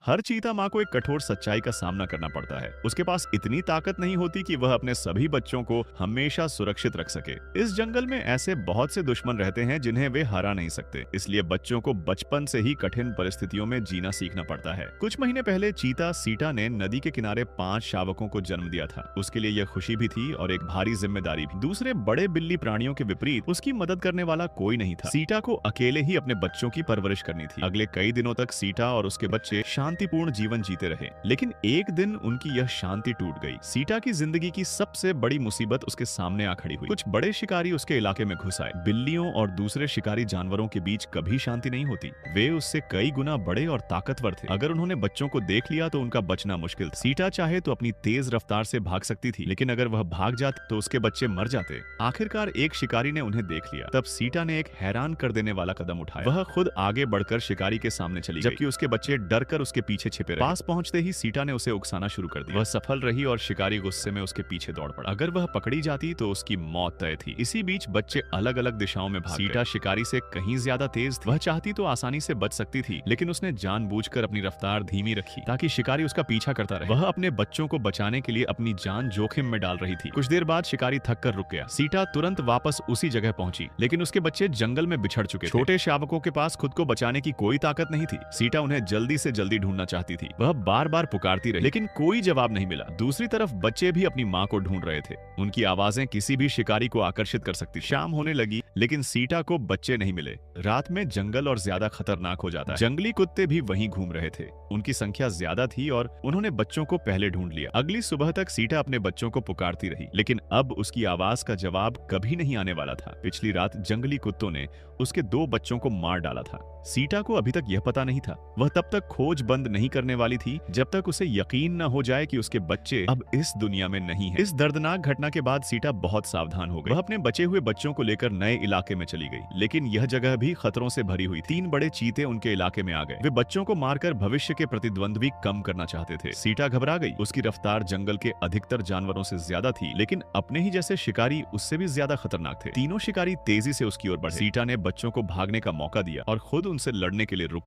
हर चीता माँ को एक कठोर सच्चाई का सामना करना पड़ता है। उसके पास इतनी ताकत नहीं होती कि वह अपने सभी बच्चों को हमेशा सुरक्षित रख सके। इस जंगल में ऐसे बहुत से दुश्मन रहते हैं जिन्हें वे हरा नहीं सकते, इसलिए बच्चों को बचपन से ही कठिन परिस्थितियों में जीना सीखना पड़ता है। कुछ महीने पहले चीता सीटा ने नदी के किनारे 5 शावकों को जन्म दिया था। उसके लिए यह खुशी भी थी और एक भारी जिम्मेदारी भी। दूसरे बड़े बिल्ली प्राणियों के विपरीत उसकी मदद करने वाला कोई नहीं था। सीटा को अकेले ही अपने बच्चों की परवरिश करनी थी। अगले कई दिनों तक सीटा और उसके बच्चे शांतिपूर्ण जीवन जीते रहे, लेकिन एक दिन उनकी यह शांति टूट गई। सीटा की जिंदगी की सबसे बड़ी मुसीबत उसके सामने आ खड़ी हुई। कुछ बड़े शिकारी उसके इलाके में घुस आए। बिल्लियों और दूसरे शिकारी जानवरों के बीच कभी शांति नहीं होती। वे उससे कई गुना बड़े और ताकतवर थे। अगर उन्होंने बच्चों को देख लिया तो उनका बचना मुश्किल था। सीटा चाहे तो अपनी तेज रफ्तार से भाग सकती थी, लेकिन अगर वह भाग जाती तो उसके बच्चे मर जाते। आखिरकार एक शिकारी ने उन्हें देख लिया। तब सीटा ने एक हैरान कर देने वाला कदम उठाया। वह खुद आगे बढ़कर शिकारी के सामने चली गई, जबकि उसके बच्चे डर कर उसके पीछे छिपे रहे। पास पहुंचते ही सीटा ने उसे उकसाना शुरू कर दिया। वह सफल रही और शिकारी गुस्से में उसके पीछे दौड़ पड़ा। अगर वह पकड़ी जाती तो उसकी मौत तय थी। इसी बीच बच्चे अलग अलग दिशाओं में भाग गए। सीटा शिकारी से कहीं ज्यादा तेज थी। वह चाहती तो आसानी से बच सकती थी, लेकिन उसने जानबूझकर अपनी रफ्तार धीमी रखी ताकि शिकारी उसका पीछा करता रहे। वह अपने बच्चों को बचाने के लिए अपनी जान जोखिम में डाल रही थी। कुछ देर बाद शिकारी थक कर रुक गया। सीटा तुरंत वापस उसी जगह पहुंची, लेकिन उसके बच्चे जंगल में बिछड़ चुके थे। छोटे शावकों के पास खुद को बचाने की कोई ताकत नहीं थी। सीटा उन्हें जल्दी से जल्दी ढूंढना चाहती थी। वह बार बार पुकारती रही, लेकिन कोई जवाब नहीं मिला। दूसरी तरफ बच्चे भी अपनी माँ को ढूंढ रहे थे। उनकी आवाजें किसी भी शिकारी को आकर्षित कर सकती। शाम होने लगी, लेकिन सीटा को बच्चे नहीं मिले। रात में जंगल और ज्यादा खतरनाक हो जाता है। जंगली कुत्ते भी वहीं घूम रहे थे। उनकी संख्या ज्यादा थी और उन्होंने बच्चों को पहले ढूंढ लिया। अगली सुबह तक सीटा अपने बच्चों को पुकारती रही, लेकिन अब उसकी आवाज का जवाब कभी नहीं आने वाला था। पिछली रात जंगली कुत्तों ने उसके 2 बच्चों को मार डाला था। सीटा को अभी तक यह पता नहीं था। वह तब तक खोज बंद नहीं करने वाली थी जब तक उसे यकीन न हो जाए कि उसके बच्चे अब इस दुनिया में नहीं हैं। इस दर्दनाक घटना के बाद सीटा बहुत सावधान हो गई। वह अपने बचे हुए बच्चों को लेकर नए इलाके में चली गई, लेकिन यह जगह भी खतरों से भरी हुई। 3 बड़े चीते उनके इलाके में आ गए। वे बच्चों को मारकर भविष्य के प्रतिद्वंद्वी कम करना चाहते थे। सीटा घबरा गई। उसकी रफ्तार जंगल के अधिकतर जानवरों से ज्यादा थी, लेकिन अपने ही जैसे शिकारी उससे भी ज्यादा खतरनाक थे। तीनों शिकारी तेजी से उसकी ओर बढ़े। सीटा ने बच्चों को भागने का मौका दिया और खुद उनसे लड़ने के लिए रुक